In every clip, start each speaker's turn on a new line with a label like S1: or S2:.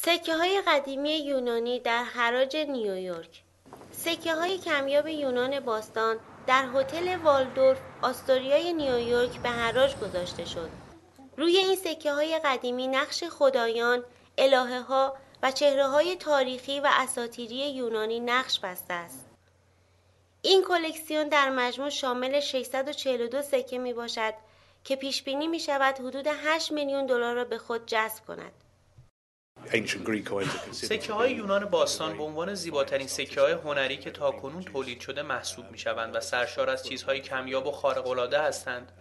S1: سکه‌های قدیمی یونانی در حراج نیویورک. سکه‌های کمیاب یونان باستان در هتل والدورف آستوریای نیویورک به حراج گذاشته شد. روی این سکه‌های قدیمی نقش خدایان، الهه‌ها و چهره‌های تاریخی و اساطیری یونانی نقش بسته است. این کلکسیون در مجموع شامل 642 سکه میباشد که پیشبینی میشود حدود 8 میلیون دلار را به خود جذب کند.
S2: سکه‌های یونان باستان به عنوان زیباترین سکه‌های هنری که تاکنون تولید شده محسوب می‌شوند و سرشار از چیزهای کمیاب و خارق‌العاده هستند.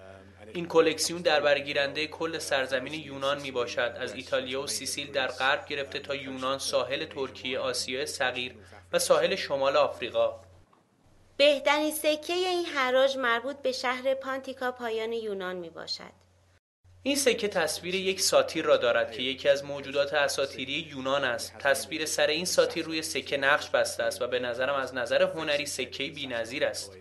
S2: این کلکسیون در برگیرنده کل سرزمین یونان میباشد، از ایتالیا و سیسیل در غرب گرفته تا یونان، ساحل ترکیه، آسیای صغیر و ساحل شمال آفریقا.
S1: بهترین سکه این حراج مربوط به شهر پانتیکا پایان یونان میباشد.
S2: این سکه تصویر یک ساتیر را دارد که یکی از موجودات اساطیری یونان است. تصویر سر این ساتیر روی سکه نقش بسته است و به نظرم از نظر هنری سکه‌ای بی‌نظیر است.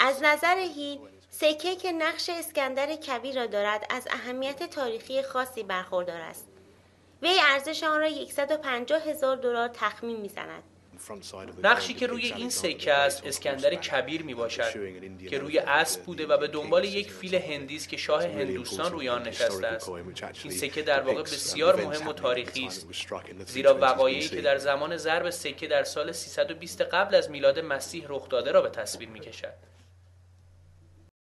S1: از نظر هی، سکه که نقش اسکندر کبیر را دارد از اهمیت تاریخی خاصی برخوردار است. وی ارزش آن را 150,000 دلار تخمین می‌زند.
S2: نقشی که روی این سکه است اسکندر کبیر می باشد که روی اسب بوده و به دنبال یک فیل هندی است که شاه هندوستان روی آن نشسته است. این سکه در واقع بسیار مهم و تاریخی است، زیرا وقایعی که در زمان ضرب سکه در سال 320 قبل از میلاد مسیح رخ داده را به تصویر می کشد.